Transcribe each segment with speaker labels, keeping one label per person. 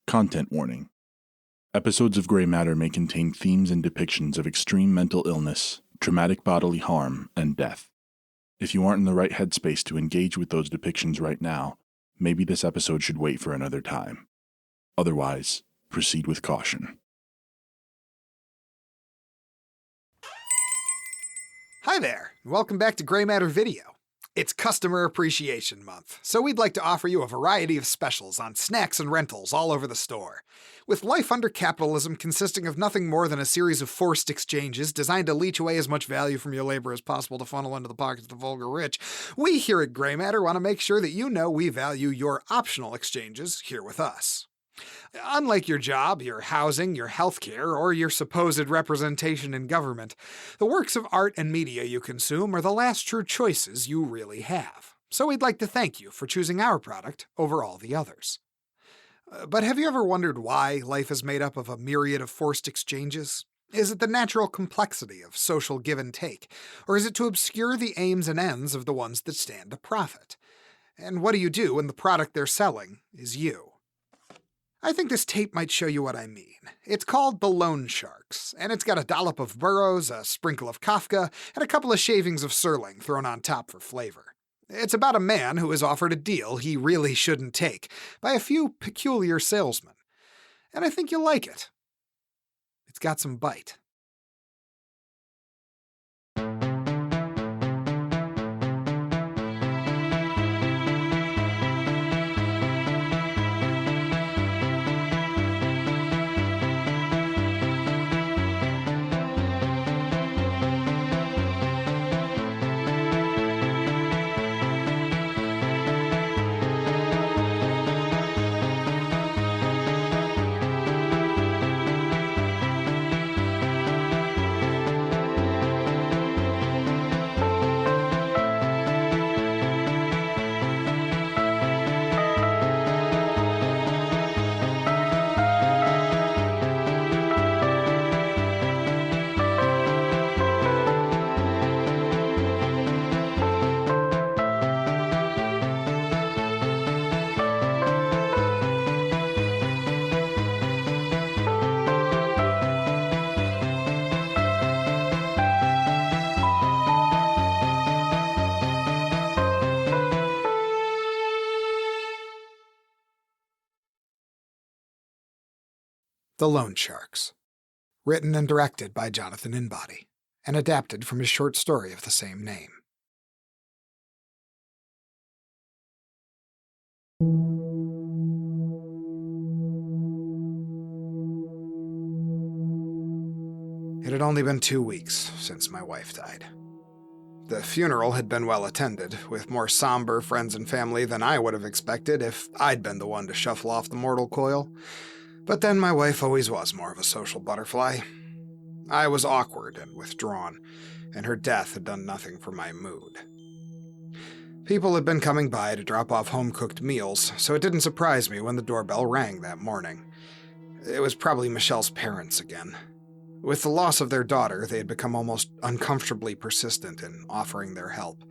Speaker 1: Content warning. Episodes of Gray Matter may contain themes and depictions of extreme mental illness, traumatic bodily harm, and death. If you aren't in the right headspace to engage with those depictions right now, maybe this episode should wait for another time. Otherwise, proceed with caution.
Speaker 2: Hi there, and welcome back to Gray Matter Video. It's Customer Appreciation Month, so we'd like to offer you a variety of specials on snacks and rentals all over the store. With life under capitalism consisting of nothing more than a series of forced exchanges designed to leech away as much value from your labor as possible to funnel into the pockets of the vulgar rich, we here at Gray Matter want to make sure that you know we value your optional exchanges here with us. Unlike your job, your housing, your healthcare, or your supposed representation in government, the works of art and media you consume are the last true choices you really have. So we'd like to thank you for choosing our product over all the others. But have you ever wondered why life is made up of a myriad of forced exchanges? Is it the natural complexity of social give and take, or is it to obscure the aims and ends of the ones that stand to profit? And what do you do when the product they're selling is you? I think this tape might show you what I mean. It's called The Loan Sharks, and it's got a dollop of Burroughs, a sprinkle of Kafka, and a couple of shavings of Serling thrown on top for flavor. It's about a man who is offered a deal he really shouldn't take by a few peculiar salesmen. And I think you'll like it. It's got some bite. The Loan Sharks. Written and directed by Jonathan Inbody, and adapted from his short story of the same name. It had only been 2 weeks since my wife died. The funeral had been well attended, with more somber friends and family than I would have expected if I'd been the one to shuffle off the mortal coil. But then my wife always was more of a social butterfly. I was awkward and withdrawn, and her death had done nothing for my mood. People had been coming by to drop off home-cooked meals, so it didn't surprise me when the doorbell rang that morning. It was probably Michelle's parents again. With the loss of their daughter, they had become almost uncomfortably persistent in offering their help.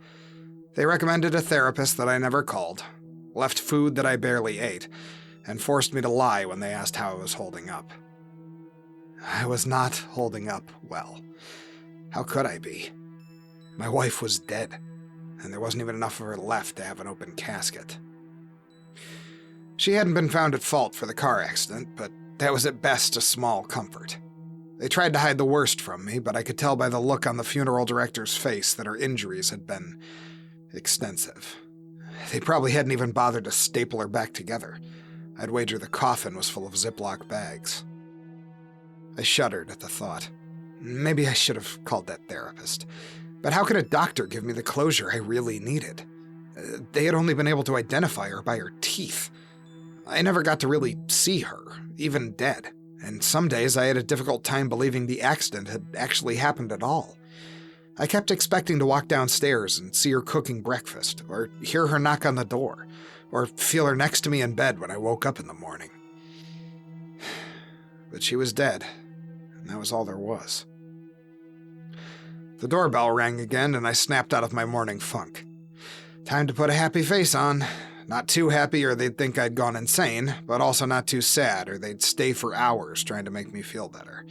Speaker 2: They recommended a therapist that I never called, left food that I barely ate, and forced me to lie when they asked how I was holding up. I was not holding up well. How could I be? My wife was dead, and there wasn't even enough of her left to have an open casket. She hadn't been found at fault for the car accident, but that was at best a small comfort. They tried to hide the worst from me, but I could tell by the look on the funeral director's face that her injuries had been extensive. They probably hadn't even bothered to staple her back together. I'd wager the coffin was full of Ziploc bags. I shuddered at the thought. Maybe I should have called that therapist. But how could a doctor give me the closure I really needed? They had only been able to identify her by her teeth. I never got to really see her, even dead, and some days I had a difficult time believing the accident had actually happened at all. I kept expecting to walk downstairs and see her cooking breakfast, or hear her knock on the door, or feel her next to me in bed when I woke up in the morning. But she was dead, and that was all there was. The doorbell rang again, and I snapped out of my morning funk. Time to put a happy face on. Not too happy or they'd think I'd gone insane, but also not too sad or they'd stay for hours trying to make me feel better.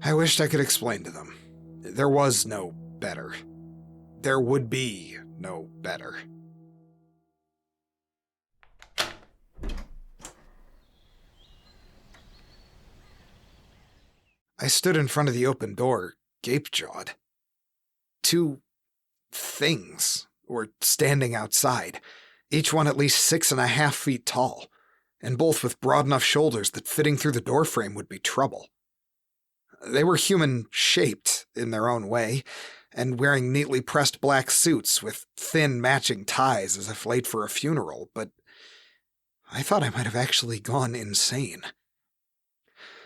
Speaker 2: I wished I could explain to them. There was no better. There would be no better. I stood in front of the open door, gape-jawed. Two things were standing outside, each one at least 6.5 feet tall, and both with broad enough shoulders that fitting through the doorframe would be trouble. They were human-shaped in their own way, and wearing neatly pressed black suits with thin matching ties as if late for a funeral, but I thought I might have actually gone insane.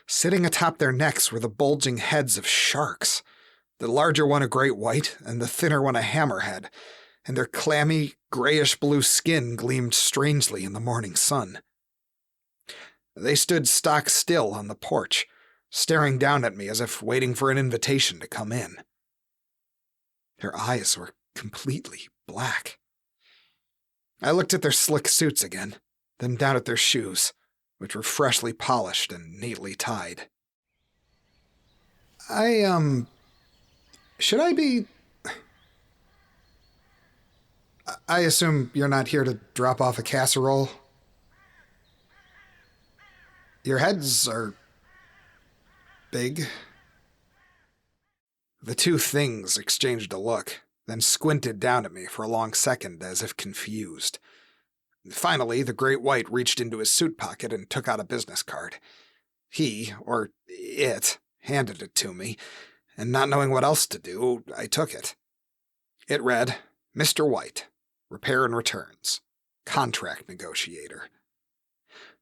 Speaker 2: Sitting atop their necks were the bulging heads of sharks, the larger one a great white and the thinner one a hammerhead, and their clammy, grayish-blue skin gleamed strangely in the morning sun. They stood stock still on the porch, staring down at me as if waiting for an invitation to come in. Their eyes were completely black. I looked at their slick suits again, then down at their shoes, which were freshly polished and neatly tied. Should I be... I assume you're not here to drop off a casserole? Your heads are... big. The two things exchanged a look, then squinted down at me for a long second as if confused. Finally, the great white reached into his suit pocket and took out a business card. He, or it, handed it to me, and not knowing what else to do, I took it. It read, Mr. White, Repair and Returns, Contract Negotiator.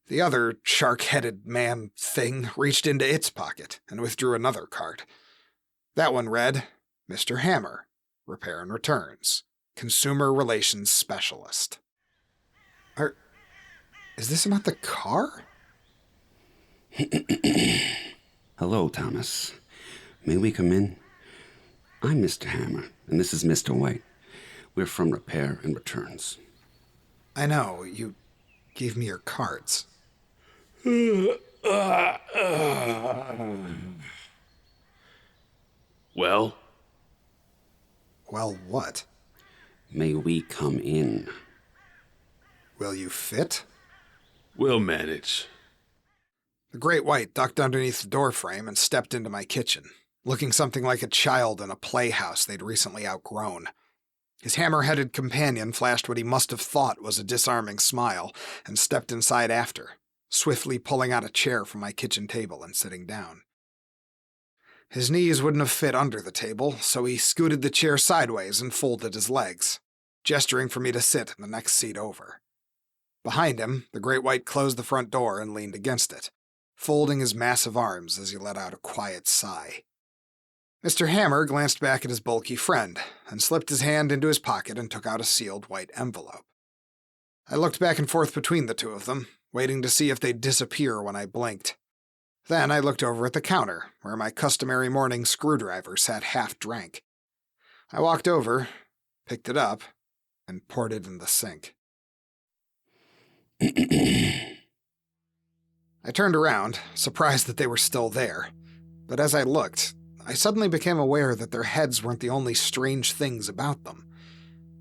Speaker 2: The other shark-headed man thing reached into its pocket and withdrew another card. That one read, Mr. Hammer, Repair and Returns, Consumer Relations Specialist. Is this not the car?
Speaker 3: Hello, Thomas. May we come in? I'm Mr. Hammer, and this is Mr. White. We're from Repair and Returns.
Speaker 2: I know, you gave me your cards.
Speaker 4: Well?
Speaker 2: Well, what?
Speaker 3: May we come in?
Speaker 2: Will you fit?
Speaker 4: We'll manage.
Speaker 2: The great white ducked underneath the doorframe and stepped into my kitchen, looking something like a child in a playhouse they'd recently outgrown. His hammer-headed companion flashed what he must have thought was a disarming smile and stepped inside after, swiftly pulling out a chair from my kitchen table and sitting down. His knees wouldn't have fit under the table, so he scooted the chair sideways and folded his legs, gesturing for me to sit in the next seat over. Behind him, the great white closed the front door and leaned against it, folding his massive arms as he let out a quiet sigh. Mr. Hammer glanced back at his bulky friend and slipped his hand into his pocket and took out a sealed white envelope. I looked back and forth between the two of them, waiting to see if they'd disappear when I blinked. Then I looked over at the counter, where my customary morning screwdriver sat half-drank. I walked over, picked it up, and poured it in the sink. I turned around, surprised that they were still there, but as I looked, I suddenly became aware that their heads weren't the only strange things about them.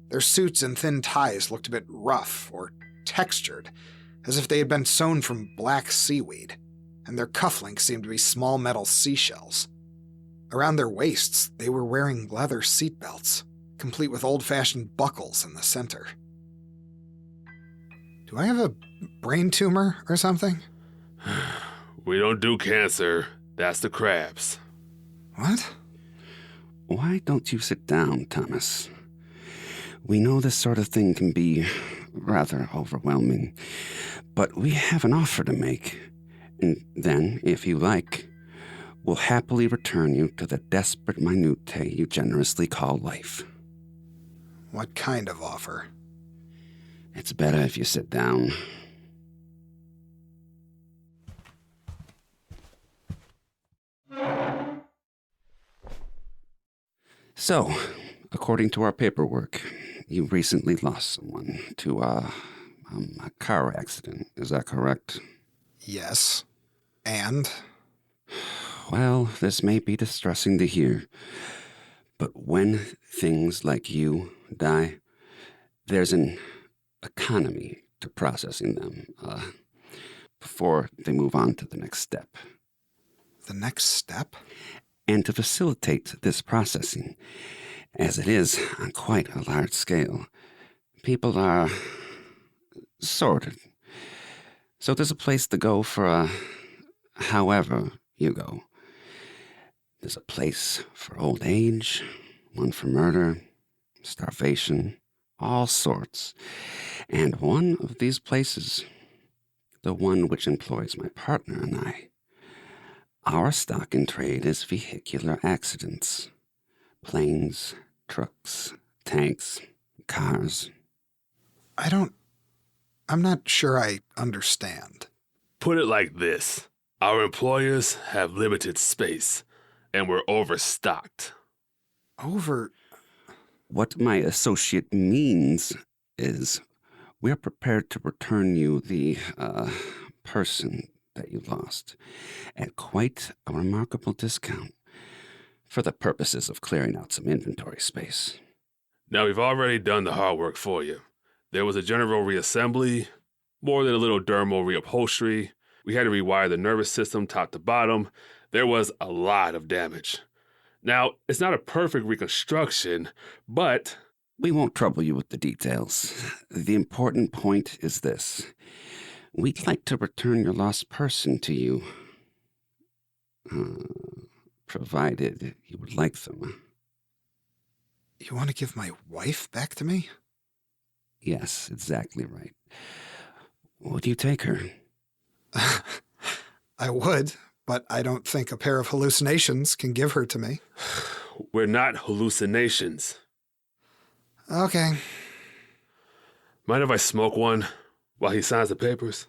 Speaker 2: Their suits and thin ties looked a bit rough or textured, as if they had been sewn from black seaweed, and their cufflinks seemed to be small metal seashells. Around their waists, they were wearing leather seatbelts, complete with old-fashioned buckles in the center. Do I have a brain tumor or something?
Speaker 4: We don't do cancer. That's the crabs.
Speaker 2: What?
Speaker 3: Why don't you sit down, Thomas? We know this sort of thing can be rather overwhelming, but we have an offer to make, and then, if you like, we'll happily return you to the desperate minutiae you generously call life.
Speaker 2: What kind of offer?
Speaker 3: It's better if you sit down. So, according to our paperwork, you recently lost someone to, A car accident, is that correct?
Speaker 2: Yes. And?
Speaker 3: Well, this may be distressing to hear, but when things like you die, there's an economy to processing them before they move on to the next step.
Speaker 2: The next step?
Speaker 3: And to facilitate this processing, as it is on quite a large scale, people are sorted. So there's a place to go for however you go. There's a place for old age, one for murder, starvation, all sorts. And one of these places, the one which employs my partner and I, our stock in trade is vehicular accidents. Planes, trucks, tanks, cars.
Speaker 2: I'm not sure I understand.
Speaker 4: Put it like this. Our employers have limited space, and we're overstocked.
Speaker 3: What my associate means is we're prepared to return you the person that you lost at quite a remarkable discount for the purposes of clearing out some inventory space.
Speaker 4: Now, we've already done the hard work for you. There was a general reassembly, more than a little dermal reupholstery. We had to rewire the nervous system top to bottom. There was a lot of damage. Now, it's not a perfect reconstruction, but...
Speaker 3: We won't trouble you with the details. The important point is this. We'd like to return your lost person to you, provided you would like them.
Speaker 2: You want to give my wife back to me?
Speaker 3: Yes, exactly right. Would you take her?
Speaker 2: I would, but I don't think a pair of hallucinations can give her to me.
Speaker 4: We're not hallucinations.
Speaker 2: Okay.
Speaker 4: Mind if I smoke one while he signs the papers?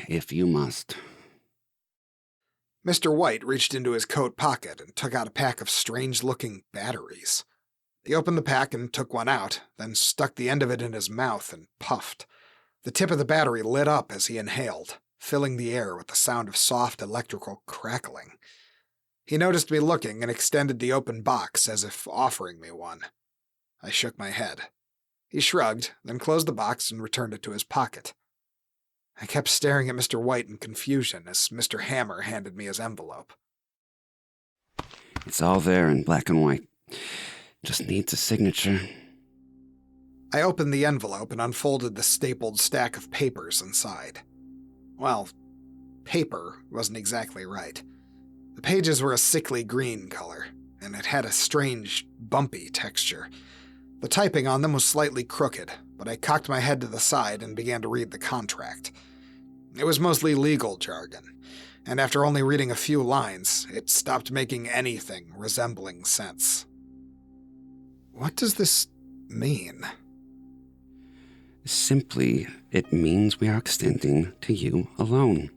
Speaker 3: If you must.
Speaker 2: Mr. White reached into his coat pocket and took out a pack of strange-looking batteries. He opened the pack and took one out, then stuck the end of it in his mouth and puffed. The tip of the battery lit up as he inhaled, filling the air with the sound of soft electrical crackling. He noticed me looking and extended the open box as if offering me one. I shook my head. He shrugged, then closed the box and returned it to his pocket. I kept staring at Mr. White in confusion as Mr. Hammer handed me his envelope.
Speaker 3: It's all there in black and white. Just needs a signature.
Speaker 2: I opened the envelope and unfolded the stapled stack of papers inside. Well, paper wasn't exactly right. The pages were a sickly green color, and it had a strange, bumpy texture. The typing on them was slightly crooked, but I cocked my head to the side and began to read the contract. It was mostly legal jargon, and after only reading a few lines, it stopped making anything resembling sense. What does this mean?
Speaker 3: Simply, it means we are extending to you a loan.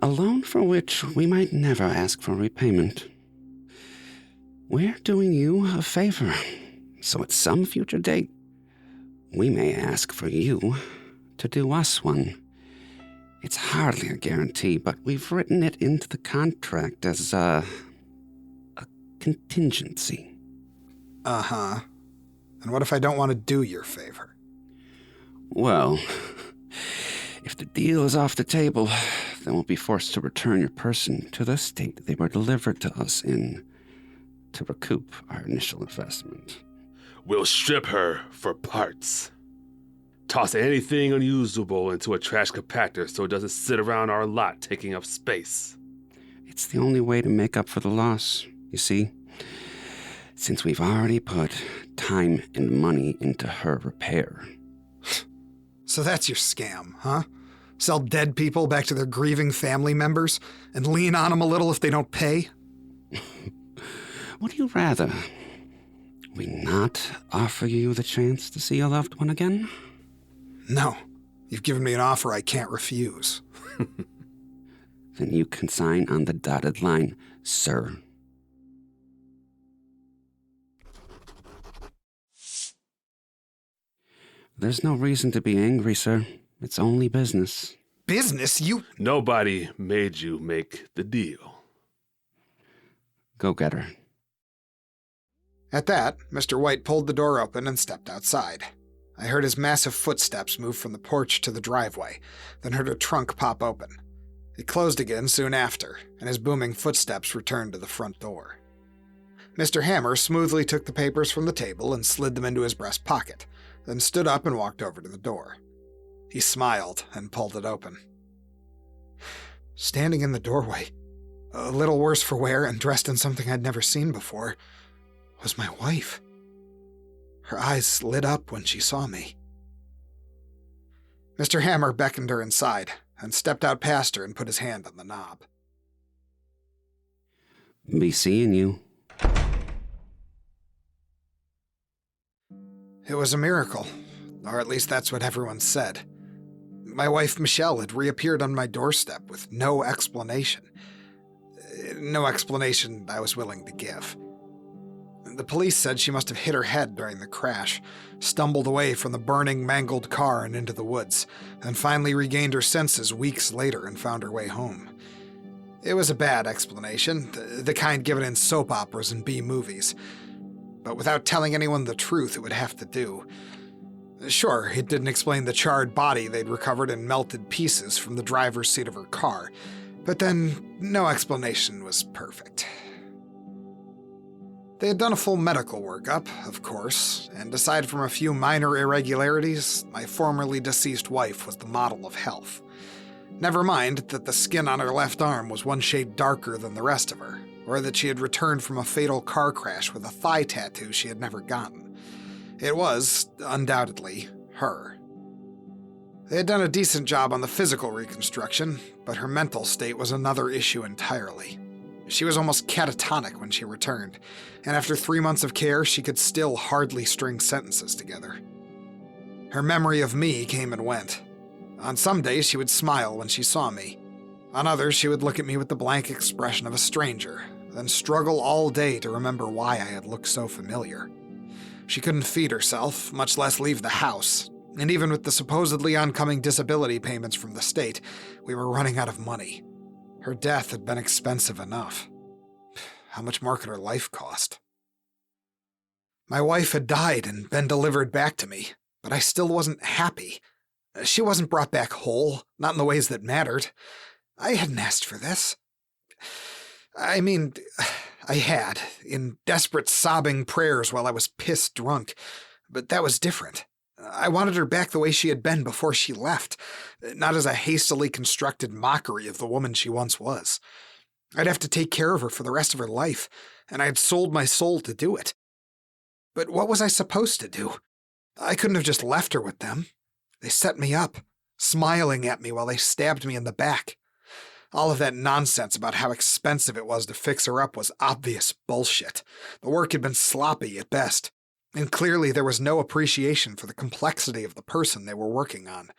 Speaker 3: A loan for which we might never ask for repayment. We're doing you a favor, so at some future date, we may ask for you to do us one. It's hardly a guarantee, but we've written it into the contract as a contingency.
Speaker 2: Uh-huh. And what if I don't want to do your favor?
Speaker 3: Well, if the deal is off the table, then we'll be forced to return your person to the state they were delivered to us in to recoup our initial investment.
Speaker 4: We'll strip her for parts. Toss anything unusable into a trash compactor so it doesn't sit around our lot taking up space.
Speaker 3: It's the only way to make up for the loss, you see. Since we've already put time and money into her repair.
Speaker 2: So that's your scam, huh? Sell dead people back to their grieving family members and lean on them a little if they don't pay?
Speaker 3: Would you rather we not offer you the chance to see your loved one again?
Speaker 2: No. You've given me an offer I can't refuse.
Speaker 3: Then you can sign on the dotted line, sir. There's no reason to be angry, sir. It's only business.
Speaker 2: Business? You...
Speaker 4: Nobody made you make the deal.
Speaker 3: Go get her.
Speaker 2: At that, Mr. White pulled the door open and stepped outside. I heard his massive footsteps move from the porch to the driveway, then heard a trunk pop open. It closed again soon after, and his booming footsteps returned to the front door. Mr. Hammer smoothly took the papers from the table and slid them into his breast pocket, then stood up and walked over to the door. He smiled and pulled it open. Standing in the doorway, a little worse for wear and dressed in something I'd never seen before, was my wife. Her eyes lit up when she saw me. Mr. Hammer beckoned her inside and stepped out past her and put his hand on the knob.
Speaker 3: Be seeing you.
Speaker 2: It was a miracle, or at least that's what everyone said. My wife Michelle had reappeared on my doorstep with no explanation. No explanation I was willing to give. The police said she must have hit her head during the crash, stumbled away from the burning, mangled car and into the woods, and finally regained her senses weeks later and found her way home. It was a bad explanation, the kind given in soap operas and B-movies. But without telling anyone the truth, it would have to do. Sure, it didn't explain the charred body they'd recovered in melted pieces from the driver's seat of her car, but then no explanation was perfect. They had done a full medical workup, of course, and aside from a few minor irregularities, my formerly deceased wife was the model of health. Never mind that the skin on her left arm was one shade darker than the rest of her, or that she had returned from a fatal car crash with a thigh tattoo she had never gotten. It was, undoubtedly, her. They had done a decent job on the physical reconstruction, but her mental state was another issue entirely. She was almost catatonic when she returned, and after 3 months of care, she could still hardly string sentences together. Her memory of me came and went. On some days, she would smile when she saw me. On others, she would look at me with the blank expression of a stranger, then struggle all day to remember why I had looked so familiar. She couldn't feed herself, much less leave the house, and even with the supposedly oncoming disability payments from the state, we were running out of money. Her death had been expensive enough. How much more could her life cost? My wife had died and been delivered back to me, but I still wasn't happy. She wasn't brought back whole, not in the ways that mattered. I hadn't asked for this. I mean, I had, in desperate sobbing prayers while I was pissed drunk, but that was different. I wanted her back the way she had been before she left, not as a hastily constructed mockery of the woman she once was. I'd have to take care of her for the rest of her life, and I had sold my soul to do it. But what was I supposed to do? I couldn't have just left her with them. They set me up, smiling at me while they stabbed me in the back. All of that nonsense about how expensive it was to fix her up was obvious bullshit. The work had been sloppy at best. And clearly there was no appreciation for the complexity of the person they were working on.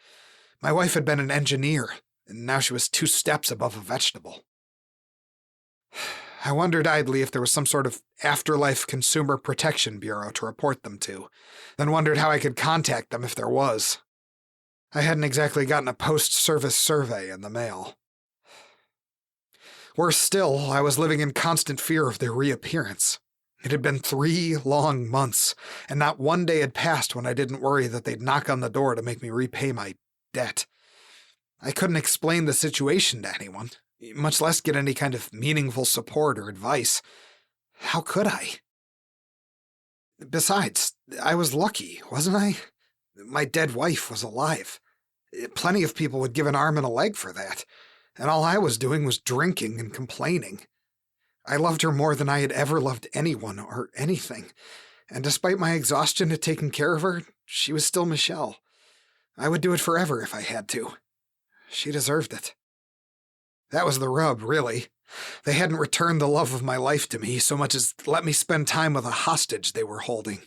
Speaker 2: My wife had been an engineer, and now she was 2 steps above a vegetable. I wondered idly if there was some sort of afterlife consumer protection bureau to report them to, then wondered how I could contact them if there was. I hadn't exactly gotten a post-service survey in the mail. Worse still, I was living in constant fear of their reappearance. It had been 3 long months, and not one day had passed when I didn't worry that they'd knock on the door to make me repay my debt. I couldn't explain the situation to anyone, much less get any kind of meaningful support or advice. How could I? Besides, I was lucky, wasn't I? My dead wife was alive. Plenty of people would give an arm and a leg for that, and all I was doing was drinking and complaining. I loved her more than I had ever loved anyone or anything, and despite my exhaustion at taking care of her, she was still Michelle. I would do it forever if I had to. She deserved it. That was the rub, really. They hadn't returned the love of my life to me so much as let me spend time with a hostage they were holding.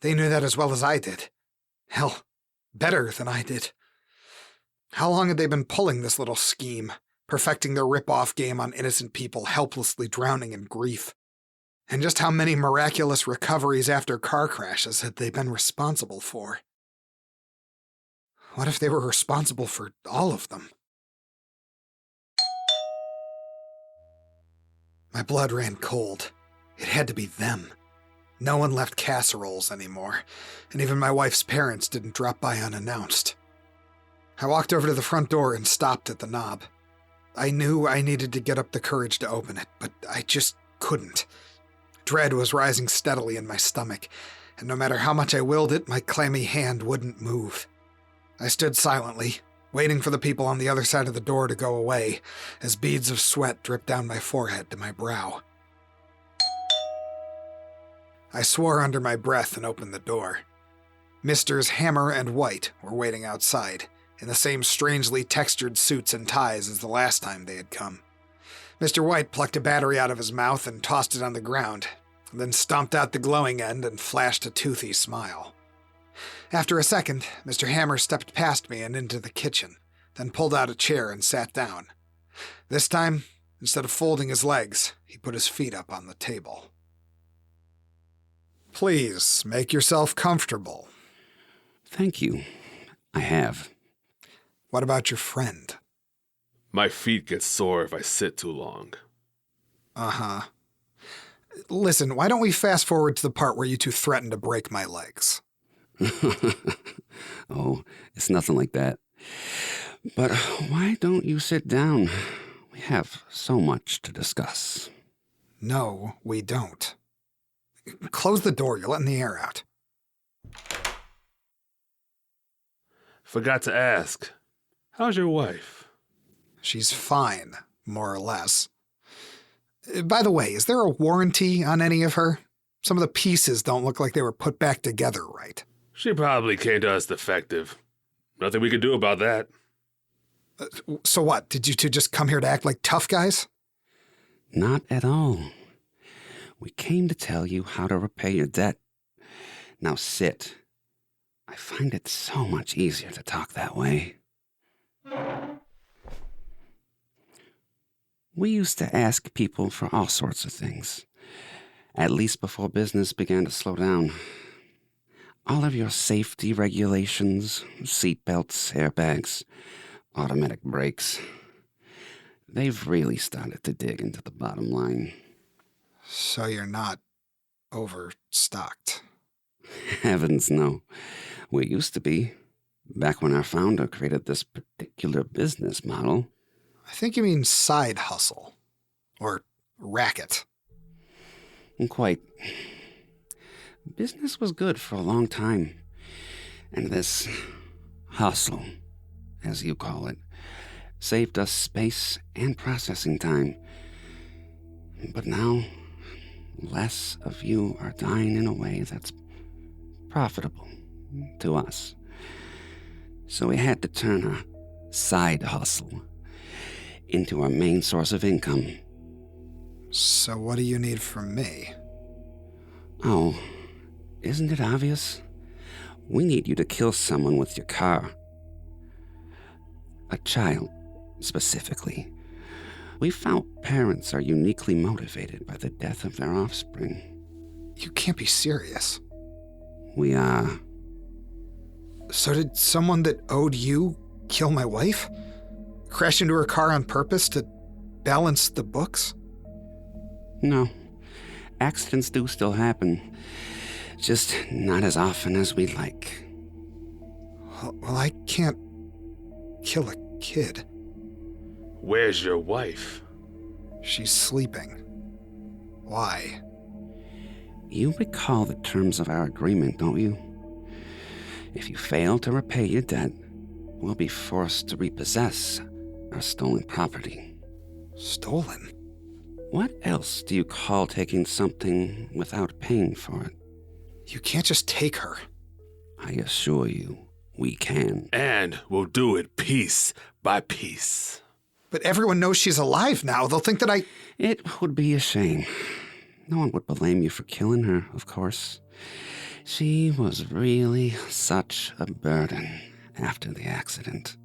Speaker 2: They knew that as well as I did. Hell, better than I did. How long had they been pulling this little scheme? Perfecting their rip-off game on innocent people helplessly drowning in grief. And just how many miraculous recoveries after car crashes had they been responsible for? What if they were responsible for all of them? My blood ran cold. It had to be them. No one left casseroles anymore, and even my wife's parents didn't drop by unannounced. I walked over to the front door and stopped at the knob. I knew I needed to get up the courage to open it, but I just couldn't. Dread was rising steadily in my stomach, and no matter how much I willed it, my clammy hand wouldn't move. I stood silently, waiting for the people on the other side of the door to go away, as beads of sweat dripped down my forehead to my brow. I swore under my breath and opened the door. Misters Hammer and White were waiting outside, in the same strangely textured suits and ties as the last time they had come. Mr. White plucked a battery out of his mouth and tossed it on the ground, then stomped out the glowing end and flashed a toothy smile. After a second, Mr. Hammer stepped past me and into the kitchen, then pulled out a chair and sat down. This time, instead of folding his legs, he put his feet up on the table. Please, make yourself comfortable.
Speaker 3: Thank you. I have.
Speaker 2: What about your friend?
Speaker 4: My feet get sore if I sit too long.
Speaker 2: Uh-huh. Listen, why don't we fast forward to the part where you two threatened to break my legs?
Speaker 3: Oh, it's nothing like that. But why don't you sit down? We have so much to discuss.
Speaker 2: No, we don't. Close the door, you're letting the air out.
Speaker 4: Forgot to ask, how's your wife?
Speaker 2: She's fine, more or less. By the way, is there a warranty on any of her? Some of the pieces don't look like they were put back together right.
Speaker 4: She probably came to us defective. Nothing we could do about that.
Speaker 2: So what, did you two just come here to act like tough guys?
Speaker 3: Not at all. We came to tell you how to repay your debt. Now sit. I find it so much easier to talk that way. We used to ask people for all sorts of things, at least before business began to slow down. All of your safety regulations, seatbelts, airbags, automatic brakes. They've really started to dig into the bottom line.
Speaker 2: So you're not overstocked.
Speaker 3: Heavens no. We used to be, back when our founder created this particular business model.
Speaker 2: I think you mean side hustle. Or racket.
Speaker 3: Quite. Business was good for a long time. And this hustle, as you call it, saved us space and processing time. But now, less of you are dying in a way that's profitable to us. So we had to turn our side hustle into our main source of income.
Speaker 2: So what do you need from me?
Speaker 3: Oh, isn't it obvious? We need you to kill someone with your car. A child, specifically. We found parents are uniquely motivated by the death of their offspring.
Speaker 2: You can't be serious.
Speaker 3: We are.
Speaker 2: So did someone that owed you kill my wife? Crash into her car on purpose to balance the books?
Speaker 3: No. Accidents do still happen. Just not as often as we'd like.
Speaker 2: Well, I can't kill a kid.
Speaker 4: Where's your wife?
Speaker 2: She's sleeping. Why?
Speaker 3: You recall the terms of our agreement, don't you? If you fail to repay your debt, we'll be forced to repossess our stolen property.
Speaker 2: Stolen?
Speaker 3: What else do you call taking something without paying for it?
Speaker 2: You can't just take her.
Speaker 3: I assure you, we can.
Speaker 4: And we'll do it piece by piece.
Speaker 2: But everyone knows she's alive now. They'll think that I...
Speaker 3: It would be a shame. No one would blame you for killing her, of course. She was really such a burden after the accident.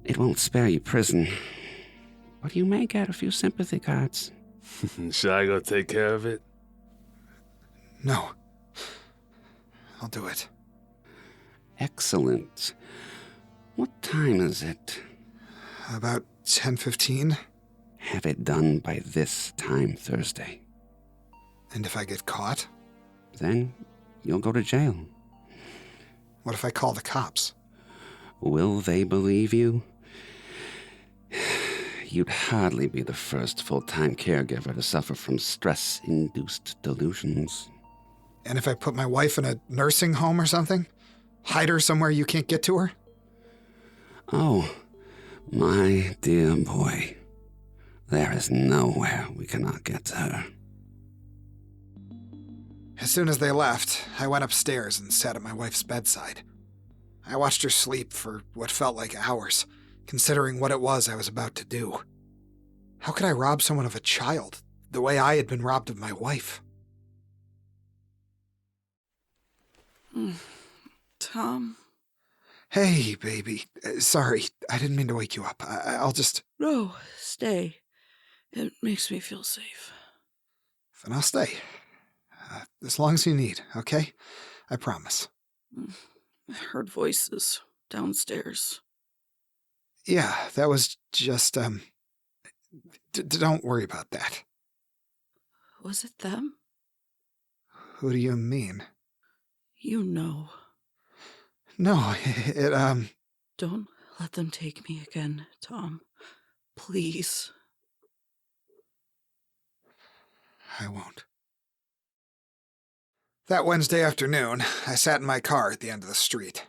Speaker 3: It won't spare you prison, but you may get a few sympathy cards.
Speaker 4: Shall I go take care of it?
Speaker 2: No. I'll do it.
Speaker 3: Excellent. What time is it?
Speaker 2: About 10:15.
Speaker 3: Have it done by this time Thursday.
Speaker 2: And if I get caught?
Speaker 3: Then you'll go to jail.
Speaker 2: What if I call the cops?
Speaker 3: Will they believe you? You'd hardly be the first full-time caregiver to suffer from stress-induced delusions.
Speaker 2: And if I put my wife in a nursing home or something? Hide her somewhere you can't get to her?
Speaker 3: Oh, my dear boy. There is nowhere we cannot get to her.
Speaker 2: As soon as they left, I went upstairs and sat at my wife's bedside. I watched her sleep for what felt like hours, considering what it was I was about to do. How could I rob someone of a child, the way I had been robbed of my wife?
Speaker 5: Tom?
Speaker 2: Hey, baby. Sorry, I didn't mean to wake you up. I'll just...
Speaker 5: No, stay. It makes me feel safe.
Speaker 2: Then I'll stay. As long as you need, okay? I promise.
Speaker 5: I heard voices downstairs.
Speaker 2: Yeah, that was just, don't worry about that.
Speaker 5: Was it them?
Speaker 2: Who do you mean?
Speaker 5: You know.
Speaker 2: No,
Speaker 5: Don't let them take me again, Tom. Please.
Speaker 2: I won't. That Wednesday afternoon, I sat in my car at the end of the street.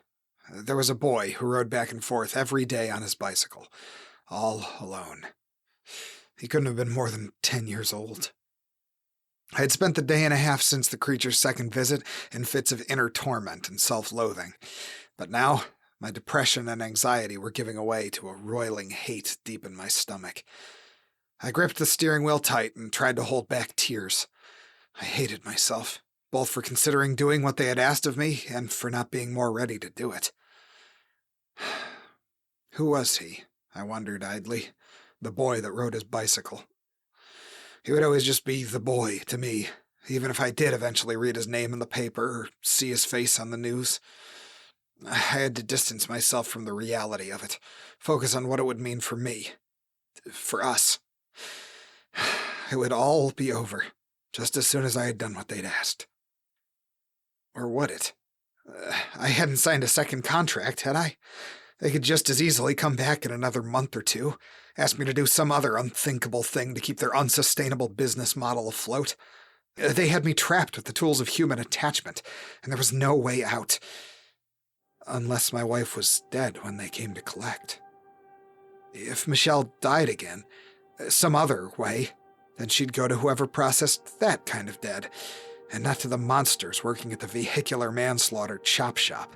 Speaker 2: There was a boy who rode back and forth every day on his bicycle, all alone. He couldn't have been more than 10 years old. I had spent the day and a half since the creature's second visit in fits of inner torment and self-loathing, but now my depression and anxiety were giving way to a roiling hate deep in my stomach. I gripped the steering wheel tight and tried to hold back tears. I hated myself, both for considering doing what they had asked of me and for not being more ready to do it. Who was he? I wondered idly. The boy that rode his bicycle. He would always just be the boy to me, even if I did eventually read his name in the paper or see his face on the news. I had to distance myself from the reality of it, focus on what it would mean for me, for us. It would all be over, just as soon as I had done what they'd asked. Or would it? I hadn't signed a second contract, had I? They could just as easily come back in another month or two, ask me to do some other unthinkable thing to keep their unsustainable business model afloat. They had me trapped with the tools of human attachment, and there was no way out. Unless my wife was dead when they came to collect. If Michelle died again, some other way, then she'd go to whoever processed that kind of dead, and not to the monsters working at the vehicular manslaughter chop shop.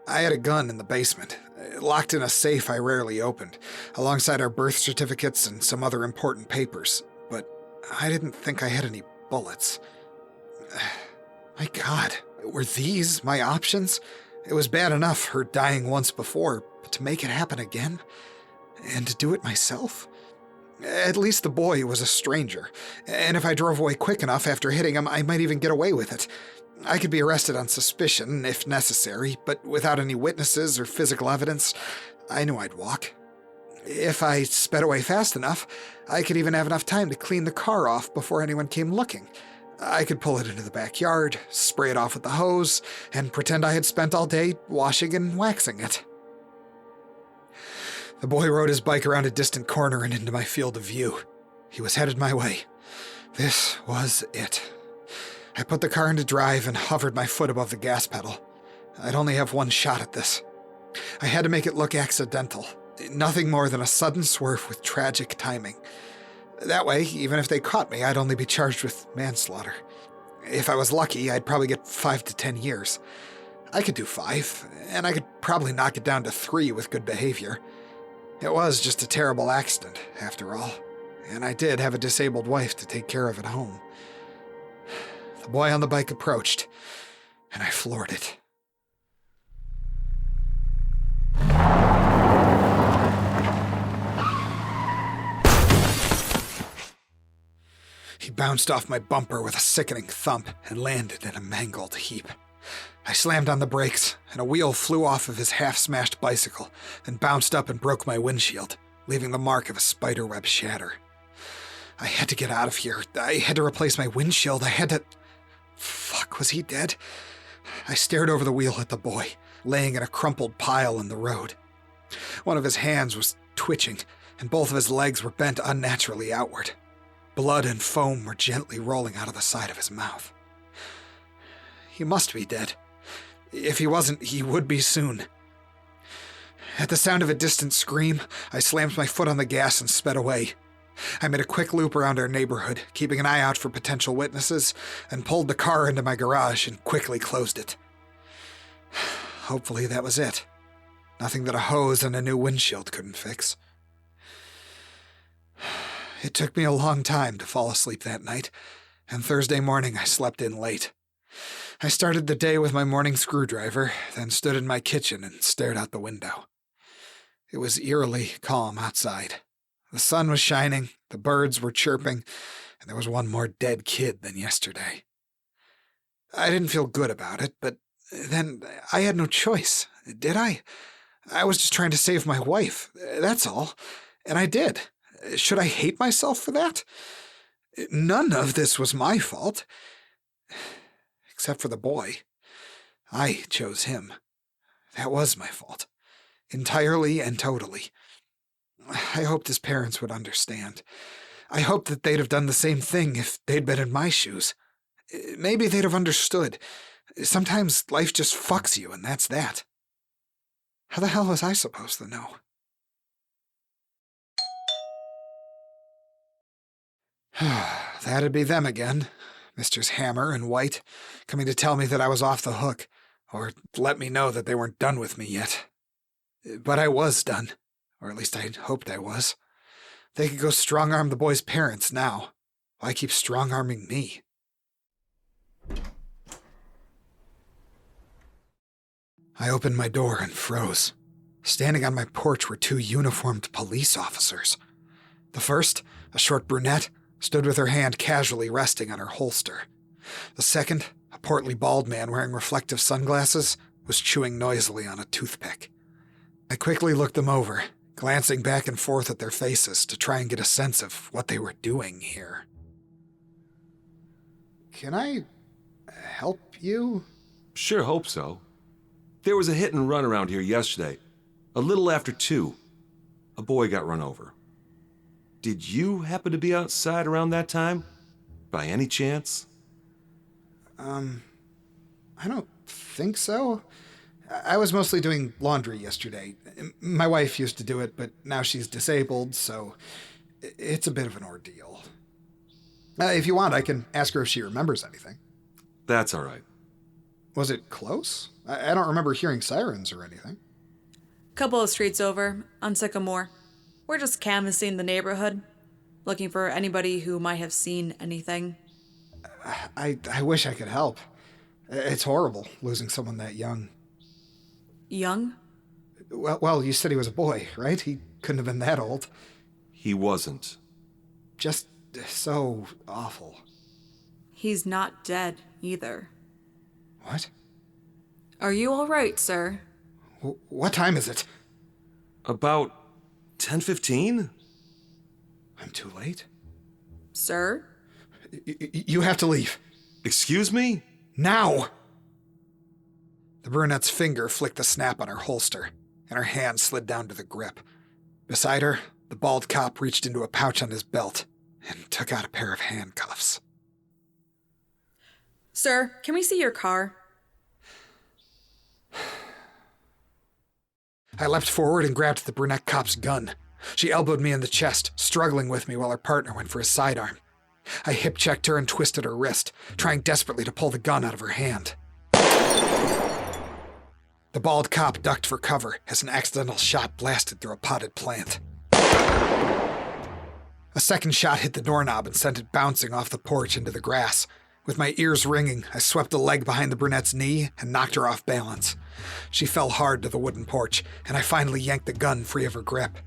Speaker 2: I had a gun in the basement, locked in a safe I rarely opened, alongside our birth certificates and some other important papers, but I didn't think I had any bullets. My God, were these my options? It was bad enough her dying once before, but to make it happen again? And to do it myself? At least the boy was a stranger, and if I drove away quick enough after hitting him, I might even get away with it. I could be arrested on suspicion, if necessary, but without any witnesses or physical evidence, I knew I'd walk. If I sped away fast enough, I could even have enough time to clean the car off before anyone came looking. I could pull it into the backyard, spray it off with the hose, and pretend I had spent all day washing and waxing it. The boy rode his bike around a distant corner and into my field of view. He was headed my way. This was it. I put the car into drive and hovered my foot above the gas pedal. I'd only have one shot at this. I had to make it look accidental. Nothing more than a sudden swerve with tragic timing. That way, even if they caught me, I'd only be charged with manslaughter. If I was lucky, I'd probably get 5 to 10 years. I could do 5, and I could probably knock it down to 3 with good behavior. It was just a terrible accident, after all, and I did have a disabled wife to take care of at home. The boy on the bike approached, and I floored it. He bounced off my bumper with a sickening thump and landed in a mangled heap. I slammed on the brakes, and a wheel flew off of his half-smashed bicycle and bounced up and broke my windshield, leaving the mark of a spiderweb shatter. I had to get out of here. I had to replace my windshield. I had to... Fuck, was he dead? I stared over the wheel at the boy, laying in a crumpled pile in the road. One of his hands was twitching, and both of his legs were bent unnaturally outward. Blood and foam were gently rolling out of the side of his mouth. He must be dead. If he wasn't, he would be soon. At the sound of a distant scream, I slammed my foot on the gas and sped away. I made a quick loop around our neighborhood, keeping an eye out for potential witnesses, and pulled the car into my garage and quickly closed it. Hopefully that was it. Nothing that a hose and a new windshield couldn't fix. It took me a long time to fall asleep that night, and Thursday morning I slept in late. I started the day with my morning screwdriver, then stood in my kitchen and stared out the window. It was eerily calm outside. The sun was shining, the birds were chirping, and there was one more dead kid than yesterday. I didn't feel good about it, but then I had no choice, did I? I was just trying to save my wife, that's all, and I did. Should I hate myself for that? None of this was my fault. Except for the boy. I chose him. That was my fault. Entirely and totally. I hoped his parents would understand. I hoped that they'd have done the same thing if they'd been in my shoes. Maybe they'd have understood. Sometimes life just fucks you, and that's that. How the hell was I supposed to know? That'd be them again. Misters Hammer and White, coming to tell me that I was off the hook, or let me know that they weren't done with me yet. But I was done, or at least I hoped I was. They could go strong-arm the boy's parents now. Why keep strong-arming me? I opened my door and froze. Standing on my porch were two uniformed police officers. The first, a short brunette, stood with her hand casually resting on her holster. The second, a portly bald man wearing reflective sunglasses, was chewing noisily on a toothpick. I quickly looked them over, glancing back and forth at their faces to try and get a sense of what they were doing here. Can I help you?
Speaker 6: Sure hope so. There was a hit and run around here yesterday, a little after 2. A boy got run over. Did you happen to be outside around that time? By any chance?
Speaker 2: I don't think so. I was mostly doing laundry yesterday. My wife used to do it, but now she's disabled, so it's a bit of an ordeal. If you want, I can ask her if she remembers anything.
Speaker 6: That's all right.
Speaker 2: Was it close? I don't remember hearing sirens or anything.
Speaker 7: Couple of streets over, on Sycamore. We're just canvassing the neighborhood, looking for anybody who might have seen anything.
Speaker 2: I wish I could help. It's horrible, losing someone that young.
Speaker 7: Young?
Speaker 2: Well, you said he was a boy, right? He couldn't have been that old.
Speaker 6: He wasn't.
Speaker 2: Just so awful.
Speaker 7: He's not dead, either.
Speaker 2: What?
Speaker 7: Are you all right, sir?
Speaker 2: What time is it?
Speaker 6: About 10:15?
Speaker 2: I'm too late.
Speaker 7: Sir?
Speaker 2: You have to leave.
Speaker 6: Excuse me?
Speaker 2: Now! The brunette's finger flicked the snap on her holster, and her hand slid down to the grip. Beside her, the bald cop reached into a pouch on his belt and took out a pair of handcuffs.
Speaker 7: Sir, can we see your car?
Speaker 2: I leapt forward and grabbed the brunette cop's gun. She elbowed me in the chest, struggling with me while her partner went for his sidearm. I hip-checked her and twisted her wrist, trying desperately to pull the gun out of her hand. The bald cop ducked for cover as an accidental shot blasted through a potted plant. A second shot hit the doorknob and sent it bouncing off the porch into the grass. With my ears ringing, I swept a leg behind the brunette's knee and knocked her off balance. She fell hard to the wooden porch, and I finally yanked the gun free of her grip.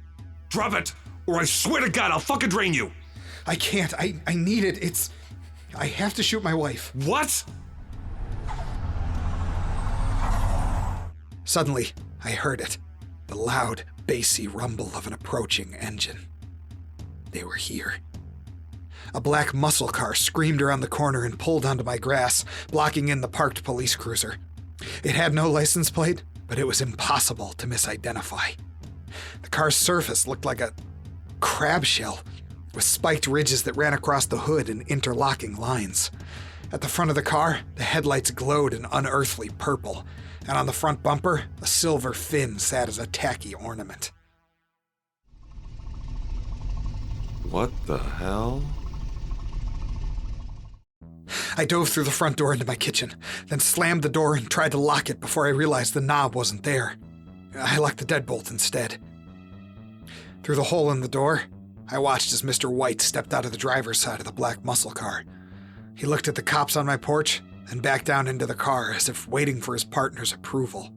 Speaker 6: Drop it, or I swear to God I'll fucking drain you!
Speaker 2: I can't. I need it. I have to shoot my wife.
Speaker 6: What?
Speaker 2: Suddenly, I heard it. The loud, bassy rumble of an approaching engine. They were here. A black muscle car screamed around the corner and pulled onto my grass, blocking in the parked police cruiser. It had no license plate, but it was impossible to misidentify. The car's surface looked like a crab shell, with spiked ridges that ran across the hood in interlocking lines. At the front of the car, the headlights glowed an unearthly purple, and on the front bumper, a silver fin sat as a tacky ornament.
Speaker 6: What the hell?
Speaker 2: I dove through the front door into my kitchen, then slammed the door and tried to lock it before I realized the knob wasn't there. I locked the deadbolt instead. Through the hole in the door, I watched as Mr. White stepped out of the driver's side of the black muscle car. He looked at the cops on my porch and backed down into the car as if waiting for his partner's approval.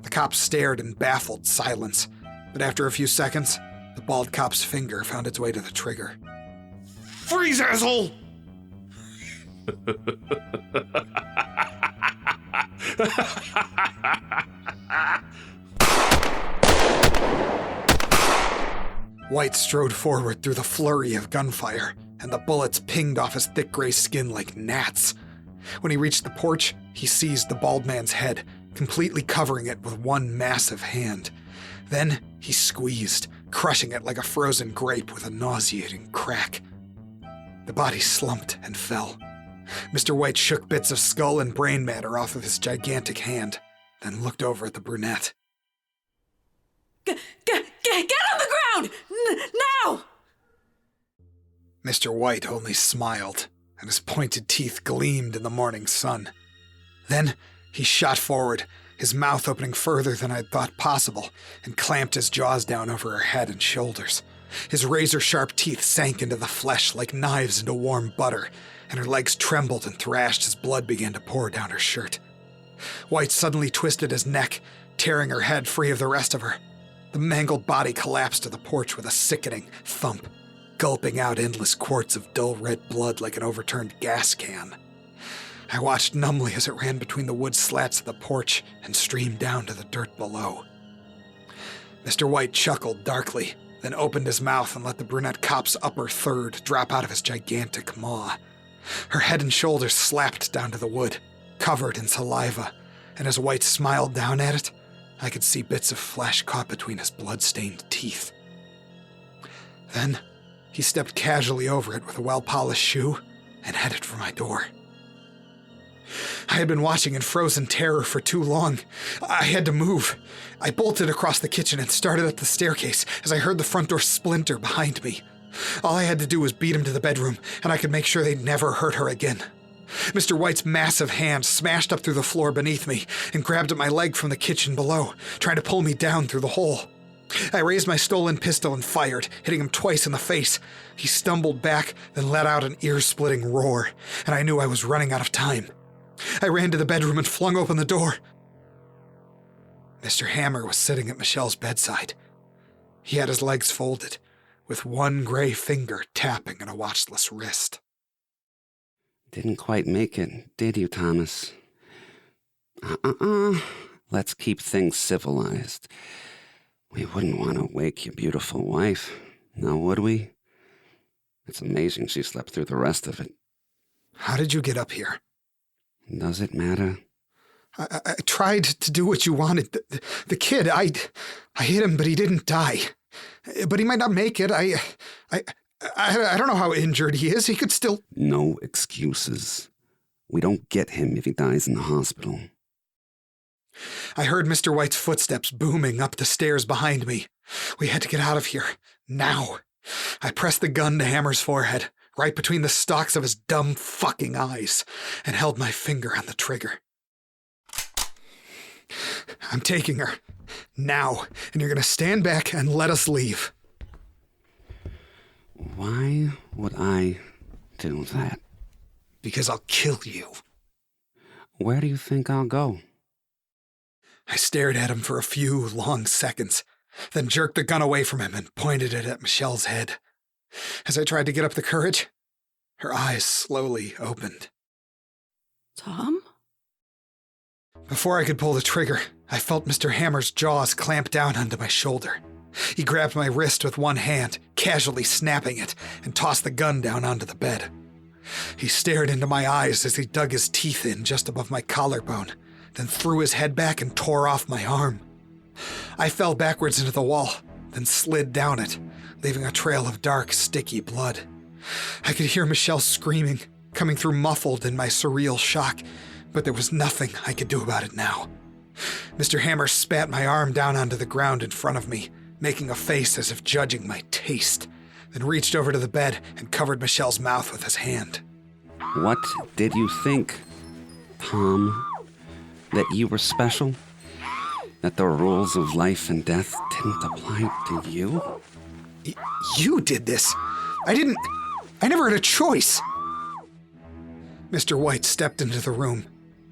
Speaker 2: The cops stared in baffled silence, but after a few seconds, the bald cop's finger found its way to the trigger.
Speaker 6: Freeze, asshole!
Speaker 2: White strode forward through the flurry of gunfire, and the bullets pinged off his thick gray skin like gnats. When he reached the porch, he seized the bald man's head, completely covering it with one massive hand. Then he squeezed, crushing it like a frozen grape with a nauseating crack. The body slumped and fell. Mr. White shook bits of skull and brain matter off of his gigantic hand, then looked over at the brunette.
Speaker 7: Get on the ground! Now!
Speaker 2: Mr. White only smiled, and his pointed teeth gleamed in the morning sun. Then he shot forward, his mouth opening further than I'd thought possible, and clamped his jaws down over her head and shoulders. His razor-sharp teeth sank into the flesh like knives into warm butter, and her legs trembled and thrashed as blood began to pour down her shirt. White suddenly twisted his neck, tearing her head free of the rest of her. The mangled body collapsed to the porch with a sickening thump, gulping out endless quarts of dull red blood like an overturned gas can. I watched numbly as it ran between the wood slats of the porch and streamed down to the dirt below. Mr. White chuckled darkly, then opened his mouth and let the brunette cop's upper third drop out of his gigantic maw. Her head and shoulders slapped down to the wood, covered in saliva, and as White smiled down at it, I could see bits of flesh caught between his blood-stained teeth. Then he stepped casually over it with a well-polished shoe and headed for my door. I had been watching in frozen terror for too long. I had to move. I bolted across the kitchen and started up the staircase as I heard the front door splinter behind me. All I had to do was beat him to the bedroom, and I could make sure they'd never hurt her again. Mr. White's massive hand smashed up through the floor beneath me and grabbed at my leg from the kitchen below, trying to pull me down through the hole. I raised my stolen pistol and fired, hitting him twice in the face. He stumbled back, then let out an ear-splitting roar, and I knew I was running out of time. I ran to the bedroom and flung open the door. Mr. Hammer was sitting at Michelle's bedside. He had his legs folded, with one gray finger tapping at a watchless wrist.
Speaker 3: Didn't quite make it, did you, Thomas? Let's keep things civilized. We wouldn't want to wake your beautiful wife, now would we? It's amazing she slept through the rest of it.
Speaker 2: How did you get up here?
Speaker 3: Does it matter?
Speaker 2: I tried to do what you wanted. The kid, I hit him, but he didn't die. But he might not make it. I don't know how injured he is. He could still...
Speaker 3: No excuses. We don't get him if he dies in the hospital.
Speaker 2: I heard Mr. White's footsteps booming up the stairs behind me. We had to get out of here. Now. I pressed the gun to Hammer's forehead, right between the stalks of his dumb fucking eyes, and held my finger on the trigger. I'm taking her. Now. And you're going to stand back and let us leave.
Speaker 3: Why would I do that?
Speaker 2: Because I'll kill you.
Speaker 3: Where do you think I'll go?
Speaker 2: I stared at him for a few long seconds, then jerked the gun away from him and pointed it at Michelle's head. As I tried to get up the courage, her eyes slowly opened.
Speaker 5: Tom?
Speaker 2: Before I could pull the trigger, I felt Mr. Hammer's jaws clamp down onto my shoulder. He grabbed my wrist with one hand, casually snapping it, and tossed the gun down onto the bed. He stared into my eyes as he dug his teeth in just above my collarbone, then threw his head back and tore off my arm. I fell backwards into the wall, then slid down it, leaving a trail of dark, sticky blood. I could hear Michelle screaming, coming through muffled in my surreal shock, but there was nothing I could do about it now. Mr. Hammer spat my arm down onto the ground in front of me, making a face as if judging my taste, then reached over to the bed and covered Michelle's mouth with his hand.
Speaker 3: What did you think, Tom? That you were special? That the rules of life and death didn't apply to you?
Speaker 2: You did this. I never had a choice. Mr. White stepped into the room,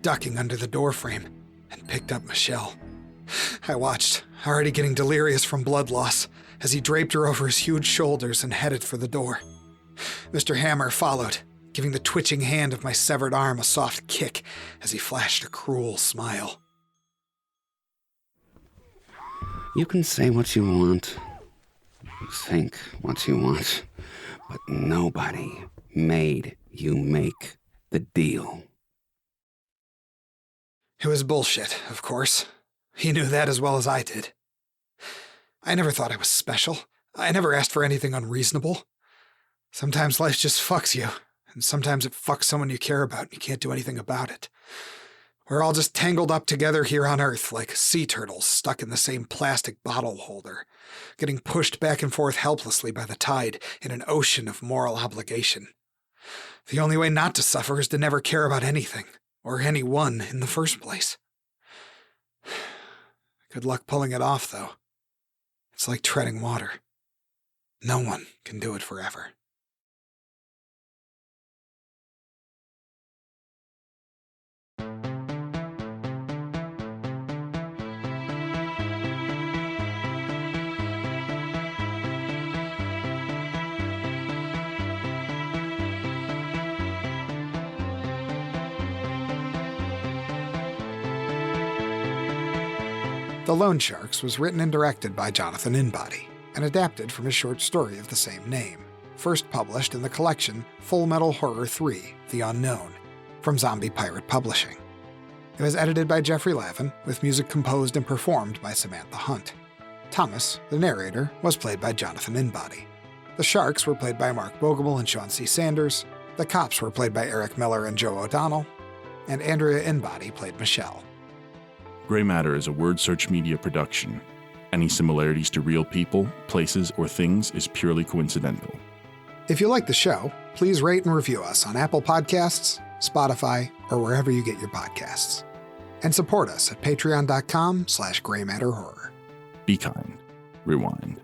Speaker 2: ducking under the doorframe, and picked up Michelle. I watched, already getting delirious from blood loss, as he draped her over his huge shoulders and headed for the door. Mr. Hammer followed, giving the twitching hand of my severed arm a soft kick as he flashed a cruel smile.
Speaker 3: You can say what you want, think what you want, but nobody made you make the deal.
Speaker 2: It was bullshit, of course. He knew that as well as I did. I never thought I was special. I never asked for anything unreasonable. Sometimes life just fucks you, and sometimes it fucks someone you care about and you can't do anything about it. We're all just tangled up together here on Earth like sea turtles stuck in the same plastic bottle holder, getting pushed back and forth helplessly by the tide in an ocean of moral obligation. The only way not to suffer is to never care about anything, or anyone in the first place. Good luck pulling it off, though. It's like treading water. No one can do it forever. The Loan Sharks was written and directed by Jonathan Inbody and adapted from his short story of the same name, first published in the collection Full Metal Horror 3: The Unknown from Zombie Pirate Publishing. It was edited by Jeffrey Lavin, with music composed and performed by Samantha Hunt. Thomas, the narrator, was played by Jonathan Inbody. The Sharks were played by Mark Bogomol and Sean C. Sanders. The Cops were played by Eric Miller and Joe O'Donnell. And Andrea Inbody played Michelle.
Speaker 1: Gray Matter is a Word Search Media production. Any similarities to real people, places, or things is purely coincidental.
Speaker 2: If you like the show, please rate and review us on Apple Podcasts, Spotify, or wherever you get your podcasts. And support us at patreon.com/graymatterhorror.
Speaker 1: Be kind. Rewind.